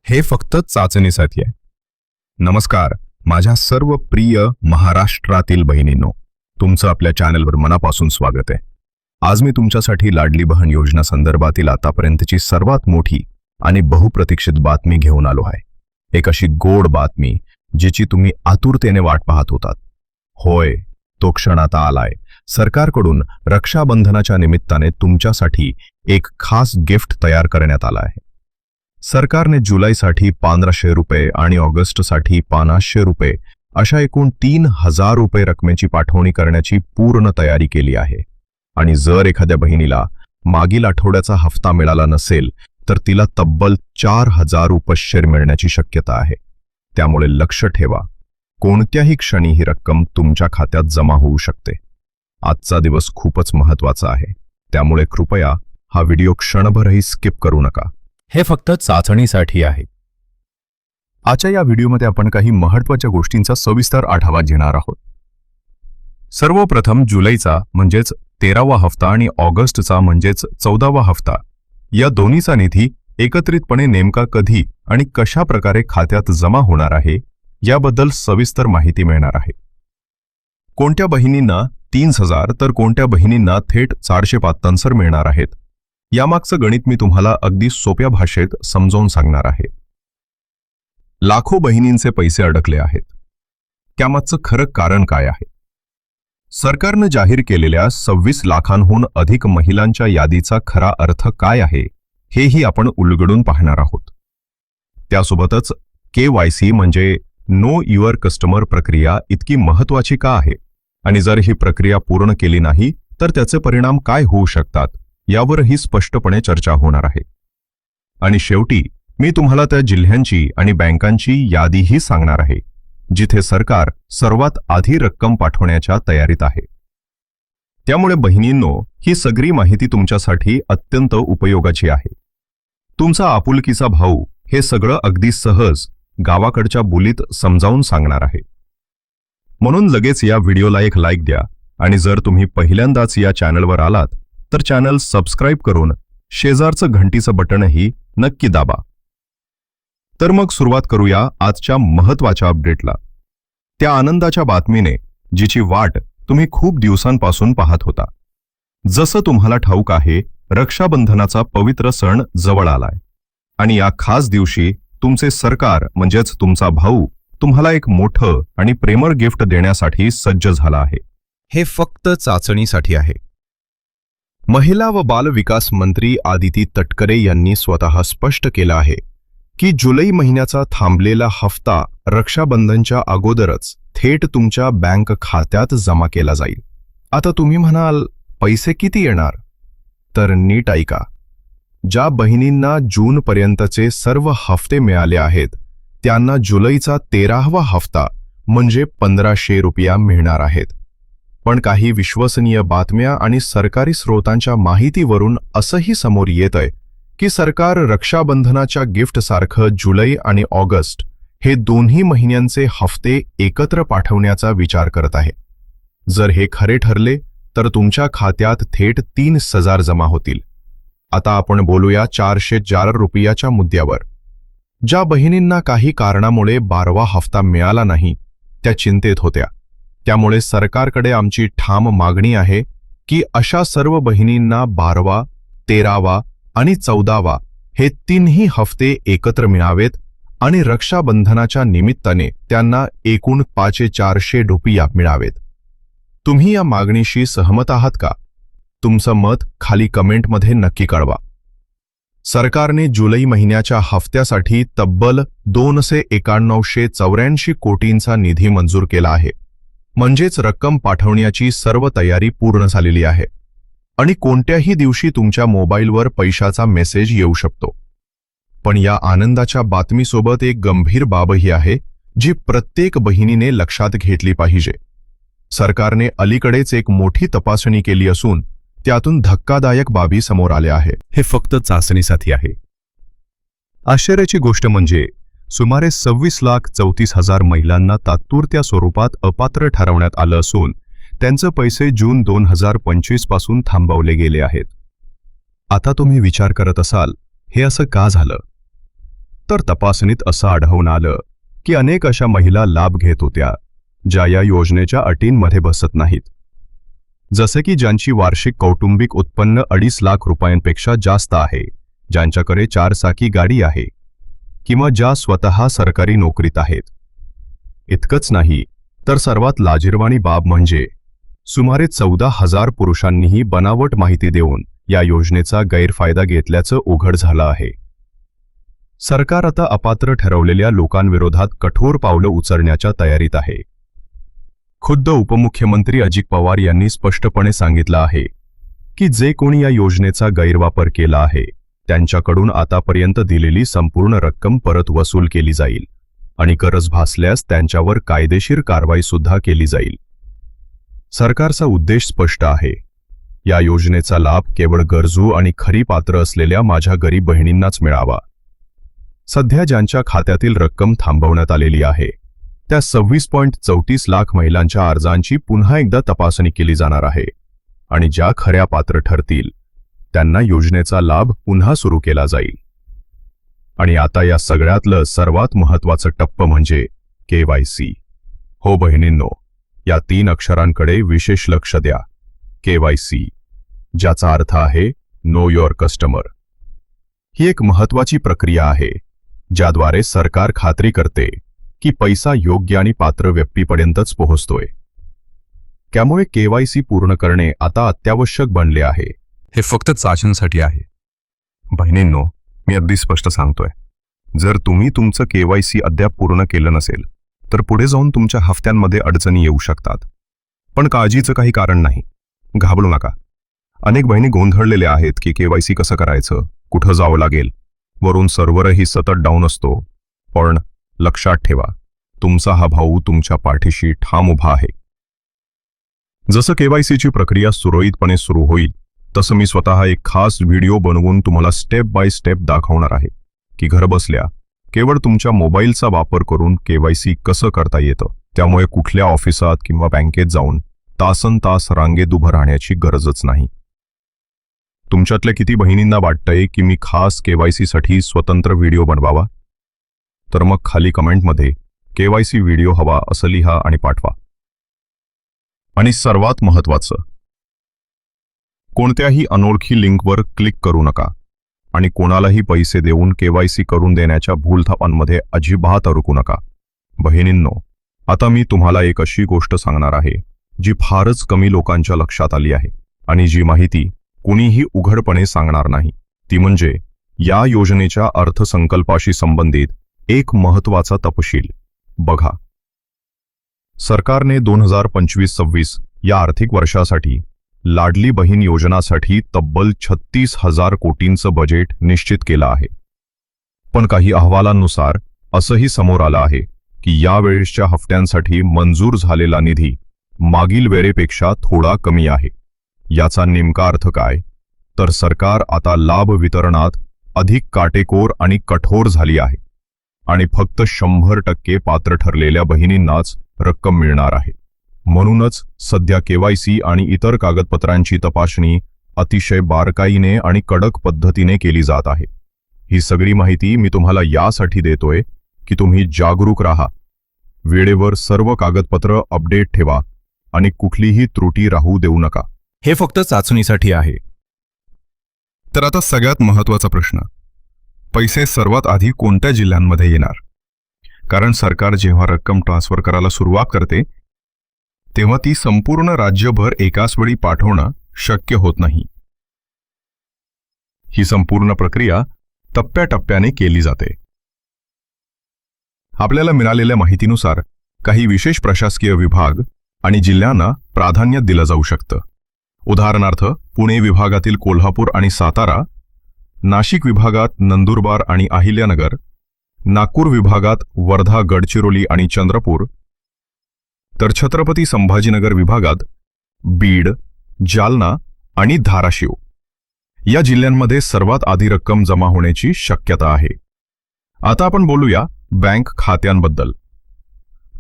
हे फक्त चाचणीसाठी आहे. नमस्कार माझ्या सर्व प्रिय महाराष्ट्रातील बहिणींनो, तुमचं आपल्या चॅनलवर मनापासून स्वागत आहे. आज मी तुमच्यासाठी लाडली बहन योजना संदर्भातील आतापर्यंतची सर्वात मोठी आणि बहुप्रतीक्षित बातमी घेऊन आलो आहे. एक अशी गोड बातमी जिची तुम्ही आतुरतेने वाट पाहत होतात. होय, तो क्षण आता आलाय. सरकारकडून रक्षाबंधनाच्या निमित्ताने तुमच्यासाठी एक खास गिफ्ट तयार करण्यात आला आहे. सरकारने जुलैसाठी 1500 रुपये आणि ऑगस्टसाठी 500 रुपये अशा एकूण 3000 रुपये रकमेची पाठवणी करण्याची पूर्ण तयारी केली आहे. आणि जर एखाद्या बहिणीला मागील आठवड्याचा हफ्ता मिळाला नसेल तर तिला तब्बल 4000 उपशेर मिळण्याची शक्यता आहे. त्यामुळे लक्ष ठेवा, कोणत्याही क्षणी ही रक्कम तुमच्या खात्यात जमा होऊ शकते. आजचा दिवस खूपच महत्त्वाचा आहे, त्यामुळे कृपया हा व्हिडिओ क्षणभरही स्किप करू नका. हे फक्त चाचणीसाठी आहे. आजच्या या व्हिडिओमध्ये आपण काही महत्त्वाच्या गोष्टींचा सविस्तर आढावा घेणार आहोत. सर्वप्रथम जुलैचा म्हणजेच 13वा हफ्ता आणि ऑगस्टचा म्हणजेच 14वा हफ्ता या दोन्हीचा निधी एकत्रितपणे नेमका कधी आणि कशा प्रकारे खात्यात जमा होणार आहे याबद्दल सविस्तर माहिती मिळणार आहे. कोणत्या बहिणींना 3000 तर कोणत्या बहिणींना थेट 475 मिळणार आहेत यामागचं गणित मी तुम्हाला अगदी सोप्या भाषेत समजावून सांगणार आहे. लाखो बहिणींचे पैसे अडकले आहेत. त्यामागचं खरं कारण काय आहे? सरकारनं जाहीर केलेल्या 26 लाखांहून अधिक महिलांच्या यादीचा खरा अर्थ काय आहे हेही आपण उलगडून पाहणार आहोत. त्यासोबतच KYC म्हणजे नो युअर कस्टमर प्रक्रिया इतकी महत्त्वाची का आहे आणि जर ही प्रक्रिया पूर्ण केली नाही तर त्याचे परिणाम काय होऊ शकतात यावरही स्पष्टपणे चर्चा होणार आहे. आणि शेवटी मी तुम्हाला त्या जिल्ह्यांची आणि बँकांची यादीही सांगणार आहे जिथे सरकार सर्वात आधी रक्कम पाठवण्याच्या तयारीत आहे. त्यामुळे बहिणींनो, ही सगळी माहिती तुमच्यासाठी अत्यंत उपयोगाची आहे. तुमचा आपुलकीचा भाऊ हे सगळं अगदी सहज गावाकडच्या बोलीत समजावून सांगणार आहे. म्हणून लगेच या व्हिडिओला एक लाईक द्या आणि जर तुम्ही पहिल्यांदाच या चॅनलवर आलात तर चॅनल सबस्क्राईब करून शेजारचं घंटीचं बटनही नक्की दाबा. तर मग सुरुवात करूया आजच्या महत्त्वाच्या अपडेटला, त्या आनंदाच्या बातमीने जिची वाट तुम्ही खूप दिवसांपासून पाहत होता. जसं तुम्हाला ठाऊक आहे, रक्षाबंधनाचा पवित्र सण जवळ आलाय आणि या खास दिवशी तुमचे सरकार म्हणजेच तुमचा भाऊ तुम्हाला एक मोठं आणि प्रेमळ गिफ्ट देण्यासाठी सज्ज झाला आहे. हे फक्त चाचणीसाठी आहे. महिला व बाल विकास मंत्री आदिती तटकरे यांनी स्वतः स्पष्ट केलं आहे की जुलै महिन्याचा थांबलेला हफ्ता रक्षाबंधनच्या अगोदरच थेट तुमच्या बँक खात्यात जमा केला जाईल. आता तुम्ही म्हणाल, पैसे किती येणार? तर नीट ऐका. ज्या बहिणींना जूनपर्यंतचे सर्व हफ्ते मिळाले आहेत त्यांना जुलैचा 13वा हफ्ता म्हणजे 1500 रुपया मिळणार आहेत. पण काही विश्वसनीय बातम्या आणि सरकारी स्रोतांच्या माहितीवरून असंही समोर येतंय की सरकार रक्षाबंधनाच्या गिफ्टसारखं जुलै आणि ऑगस्ट हे दोन्ही महिन्यांचे हफ्ते एकत्र पाठवण्याचा विचार करत आहे. जर हे खरे ठरले तर तुमच्या खात्यात थेट 3000 जमा होतील. आता आपण बोलूया 404 रुपयाच्या मुद्द्यावर. ज्या बहिणींना काही कारणामुळे 12वा हफ्ता मिळाला नाही त्या चिंतेत होत्या. त्यामुळे सरकारकडे आमची ठाम मागणी आहे की अशा सर्व बहिणींना 12वा, 13वा आणि 14वा हे तीनही हफ्ते एकत्र मिळावेत आणि रक्षाबंधनाच्या निमित्ताने त्यांना एकूण 5400 रुपया मिळावेत. तुम्ही या मागणीशी सहमत आहात का? तुमचं मत खाली कमेंटमध्ये नक्की कळवा. सरकारने जुलै महिन्याच्या हफ्त्यासाठी तब्बल 29184 कोटींचा निधी मंजूर केला आहे. म्हणजेच रक्कम पाठवण्याची सर्व तयारी पूर्ण झालेली आहे आणि कोणत्याही दिवशी तुमच्या मोबाईलवर पैशाचा मेसेज येऊ शकतो. पण या आनंदाच्या बातमीसोबत एक गंभीर बाबही आहे जी प्रत्येक बहिणीने लक्षात घेतली पाहिजे. सरकारने अलीकडेच एक मोठी तपासणी केली असून त्यातून धक्कादायक बाबी समोर आल्या आहेत. हे फक्त चाचणीसाठी आहे. आश्चर्याची गोष्ट म्हणजे सुमारे 26,34,000 महिलांना तात्पुरत्या स्वरूपात अपात्र ठरवण्यात आलं असून त्यांचे पैसे जून 2025 पासून थांबवले गेले आहेत. आता तुम्ही विचार करत असाल, हे असं का झालं? तर तपासणीत असं आढळून आलं की अनेक अशा महिला लाभ घेत होत्या ज्या या योजनेच्या अटींमध्ये बसत नाहीत. जसे की ज्यांची वार्षिक कौटुंबिक उत्पन्न 2.5 लाख रुपयांपेक्षा जास्त आहे, ज्यांच्याकडे 4 चाकी गाडी आहे किंवा ज्या स्वतः सरकारी नोकरीत आहेत. इतकंच नाही तर सर्वात लाजिरवाणी बाब म्हणजे सुमारे 14,000 पुरुषांनीही बनावट माहिती देऊन या योजनेचा गैरफायदा घेतल्याचं उघड झालं आहे. सरकार आता अपात्र ठरवलेल्या लोकांविरोधात कठोर पावलं उचलण्याच्या तयारीत आहे. खुद्द उपमुख्यमंत्री अजित पवार यांनी स्पष्टपणे सांगितलं आहे की जे कोणी या योजनेचा गैरवापर केला आहे त्यांच्याकडून आतापर्यंत दिलेली संपूर्ण रक्कम परत वसूल केली जाईल आणि गरज भासल्यास त्यांच्यावर कायदेशीर कारवाई सुद्धा केली जाईल. सरकारचा उद्देश स्पष्ट आहे. या योजनेचा लाभ केवळ गरजू आणि खरी पात्र असलेल्या माझ्या गरीब बहिणींनाच मिळावा. सध्या ज्यांच्या खात्यातील रक्कम थांबवण्यात आलेली आहे त्या 26.34 लाख महिलांच्या अर्जांची पुन्हा एकदा तपासणी केली जाणार आहे आणि ज्या खऱ्या पात्र ठरतील त्यांना योजनेचा लाभ पुन्हा सुरू केला जाईल. आणि आता या सगळ्यातलं सर्वात महत्त्वाचं टप्पं म्हणजे KYC. हो बहिणींनो, या 3 अक्षरांकडे विशेष लक्ष द्या. KYC, ज्याचा अर्थ आहे नो युअर कस्टमर. ही एक महत्त्वाची प्रक्रिया आहे ज्याद्वारे सरकार खात्री करते की पैसा योग्य आणि पात्र व्यक्तीपर्यंतच पोहोचतोय. त्यामुळे KYC पूर्ण करणे आता अत्यावश्यक बनले आहे. हे फक्त चाचणीसाठी आहे. बहिणींनो, मी अगदी स्पष्ट सांगतोय, जर तुम्ही तुमचं KYC अद्याप पूर्ण केलं नसेल तर पुढे जाऊन तुमच्या हफ्त्यांमध्ये अडचणी येऊ शकतात. पण काळजीचं काही कारण नाही, घाबरू नका. अनेक बहिणी गोंधळलेल्या आहेत की KYC कसं करायचं, कुठं जावं लागेल, वरून सर्व्हरही सतत डाऊन असतो. पण लक्षात ठेवा, तुमचा हा भाऊ तुमच्या पाठीशी ठाम उभा आहे. जसं KYCची प्रक्रिया सुरळीतपणे सुरू होईल तसं मी स्वतः एक खास व्हिडिओ बनवून तुम्हाला स्टेप बाय स्टेप दाखवणार आहे की घरबसल्या केवळ तुमच्या मोबाईलचा वापर करून KYC कसं करता येतं. त्यामुळे कुठल्या ऑफिसात किंवा बँकेत जाऊन तासनतास रांगेत उभं राहण्याची गरजच नाही. तुमच्यातल्या किती बहिणींना वाटतंय की मी खास KYC साठी स्वतंत्र व्हिडिओ बनवावा? तर मग खाली कमेंटमध्ये KYC व्हिडिओ हवा असं लिहा आणि पाठवा. आणि सर्वात महत्त्वाचं, कोणत्याही अनोळखी लिंकवर क्लिक करू नका आणि कोणालाही पैसे देऊन KYC करून देण्याच्या भूलथापांमध्ये अजिबात अडकू नका. बहिणींनो, आता मी तुम्हाला एक अशी गोष्ट सांगणार आहे जी फारच कमी लोकांच्या लक्षात आली आहे आणि जी माहिती कुणीही उघडपणे सांगणार नाही. ती म्हणजे या योजनेच्या अर्थसंकल्पाशी संबंधित एक महत्त्वाचा तपशील. बघा, सरकारने 2025-26 या आर्थिक वर्षासाठी लाडली बहीण योजनासाठी तब्बल 36,000 कोटींचं बजेट निश्चित केलं आहे. पण काही अहवालांनुसार असंही समोर आलं आहे की यावेळेसच्या हफ्त्यांसाठी मंजूर झालेला निधी मागील वेळेपेक्षा थोडा कमी आहे. याचा नेमका अर्थ काय? तर सरकार आता लाभ वितरणात अधिक काटेकोर आणि कठोर झाली आहे आणि फक्त 100% पात्र ठरलेल्या बहिणींनाच रक्कम मिळणार आहे. म्हणूनच सध्या KYC आणि इतर कागदपत्रांची तपासणी अतिशय बारकाईने आणि कडक पद्धतीने केली जात आहे. ही सगळी माहिती मी तुम्हाला यासाठी देतोय की तुम्ही जागरूक राहा, वेळेवर सर्व कागदपत्र अपडेट ठेवा आणि कुठलीही त्रुटी राहू देऊ नका. हे फक्त चाचणीसाठी आहे. तर आता सगळ्यात महत्त्वाचा प्रश्न, पैसे सर्वात आधी कोणत्या जिल्ह्यांमध्ये येणार? कारण सरकार जेव्हा रक्कम ट्रान्सफर करायला सुरुवात करते तेव्हा ती संपूर्ण राज्यभर एकाच वेळी पाठवणं शक्य होत नाही. ही संपूर्ण प्रक्रिया टप्प्याटप्प्याने केली जाते. आपल्याला मिळालेल्या माहितीनुसार काही विशेष प्रशासकीय विभाग आणि जिल्ह्यांना प्राधान्य दिलं जाऊ शकतं. उदाहरणार्थ, पुणे विभागातील कोल्हापूर आणि सातारा, नाशिक विभागात नंदुरबार आणि अहिल्यानगर, नागपूर विभागात वर्धा, गडचिरोली आणि चंद्रपूर, तर छत्रपती संभाजीनगर विभागात बीड, जालना आणि धाराशिव या जिल्ह्यांमध्ये सर्वात आधी रक्कम जमा होण्याची शक्यता आहे. आता आपण बोलूया बँक खात्यांबद्दल.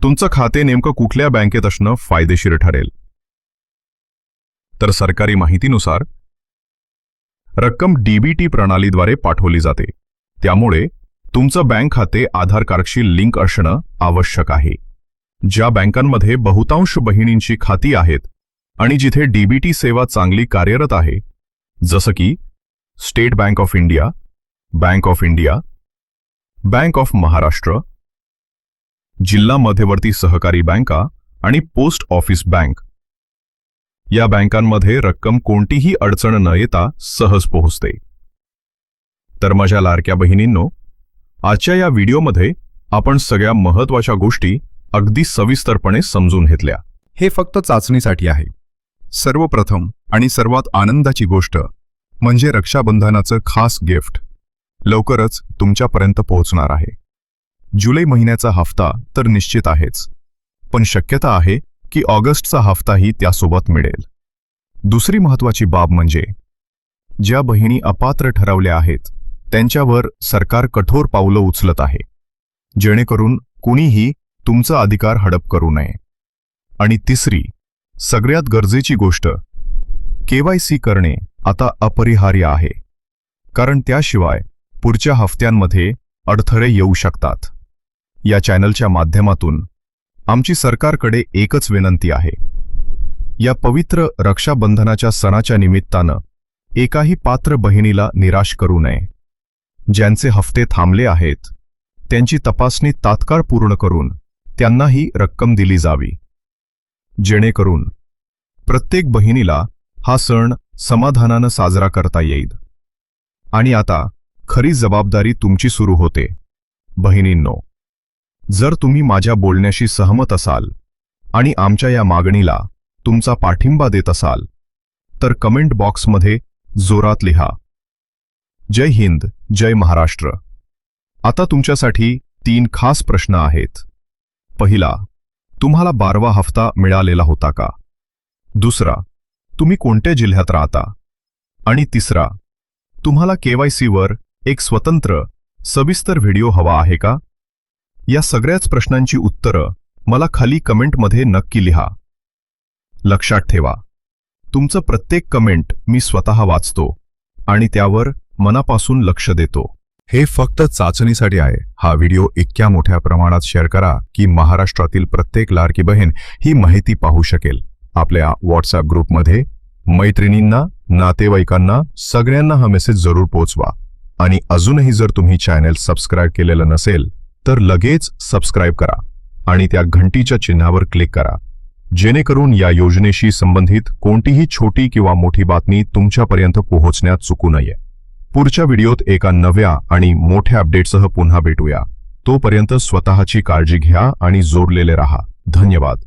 तुमचं खाते नेमकं कुठल्या बँकेत असणं फायदेशीर ठरेल? तर सरकारी माहितीनुसार रक्कम DBT प्रणालीद्वारे पाठवली जाते. त्यामुळे तुमचं बँक खाते आधार कार्डशी लिंक असणं आवश्यक आहे. ज्या बँकांमध्ये बहुतांश बहिणींची खाती आहेत आणि जिथे डीबीटी सेवा चांगली कार्यरत आहे, जसं की state bank of India, bank of India, bank of Maharashtra, जिल्हा मध्यवर्ती सहकारी बँका आणि पोस्ट ऑफिस बँक, या बँकांमध्ये रक्कम कोणतीही अडचण न येता सहज पोहोचते. तर माझ्या लाडक्या बहिणींनो, आजच्या या व्हिडिओमध्ये आपण सगळ्या महत्त्वाच्या गोष्टी अगदी सविस्तरपणे समजून घेतल्या. हे फक्त चाचणीसाठी आहे. सर्वप्रथम आणि सर्वात आनंदाची गोष्ट म्हणजे रक्षाबंधनाचं खास गिफ्ट लवकरच तुमच्यापर्यंत पोहोचणार आहे. जुलै महिन्याचा हफ्ता तर निश्चित आहेच, पण शक्यता आहे की ऑगस्टचा हफ्ताही त्यासोबत मिळेल. दुसरी महत्त्वाची बाब म्हणजे ज्या बहिणी अपात्र ठरवल्या आहेत त्यांच्यावर सरकार कठोर पावलं उचलत आहे, जेणेकरून कुणीही तुमचा अधिकार हडप करू नये. आणि तिसरी सगळ्यात गरजेची गोष्ट, KYC करणे आता अपरिहार्य आहे, कारण त्याशिवाय पुढच्या हफ्त्यांमध्ये अडथळे येऊ शकतात. या चॅनलच्या माध्यमातून आमची सरकारकडे एकच विनंती आहे. या पवित्र रक्षाबंधनाच्या सणाच्या निमित्तानं एकाही पात्र बहिणीला निराश करू नये. ज्यांचे हफ्ते थांबले आहेत त्यांची तपासणी तात्काळ पूर्ण करून त्यांनाही रक्कम दिली जावी, जेणेकरून प्रत्येक बहिणीला हा सण समाधानानं साजरा करता येईल. आणि आता खरी जबाबदारी तुमची सुरू होते. बहिणींनो, जर तुम्ही माझ्या बोलण्याशी सहमत असाल आणि आमच्या या मागणीला तुमचा पाठिंबा देत असाल तर कमेंट बॉक्समध्ये जोरात लिहा, जय हिंद, जय महाराष्ट्र. आता तुमच्यासाठी 3 खास प्रश्न आहेत. पहिला, तुम्हाला 12वा हफ्ता मिळालेला होता का? दुसरा, तुम्ही कोणत्या जिल्ह्यात राहता? आणि तिसरा, तुम्हाला KYC वर एक स्वतंत्र सविस्तर व्हिडिओ हवा आहे का? या सगळ्याच प्रश्नांची उत्तरं मला खाली कमेंटमध्ये नक्की लिहा. लक्षात ठेवा, तुमचं प्रत्येक कमेंट मी स्वतः वाचतो आणि त्यावर मनापासून लक्ष देतो. हे फक्त चाचणीसाठी आहे. हा व्हिडिओ इतक्या मोठ्या प्रमाणात शेअर करा की महाराष्ट्रातील प्रत्येक लाडकी बहीण ही माहिती पाहू शकेल. आपल्या व्हॉट्सअप ग्रुपमध्ये मैत्रिणींना, नातेवाईकांना, सगळ्यांना हा मेसेज जरूर पोहोचवा. आणि अजूनही जर तुम्ही चॅनल सबस्क्राईब केलेलं नसेल तर लगेच सबस्क्राईब करा आणि त्या घंटीच्या चिन्हावर क्लिक करा, जेणेकरून या योजनेशी संबंधित कोणतीही छोटी किंवा मोठी बातमी तुमच्यापर्यंत पोहोचण्यात चुकू नये. पुढच्या व्हिडिओत एका नव्या आणि मोठ्या अपडेटसह पुन्हा भेटूया. तोपर्यंत स्वतःची काळजी घ्या आणि जोडलेले राहा. धन्यवाद.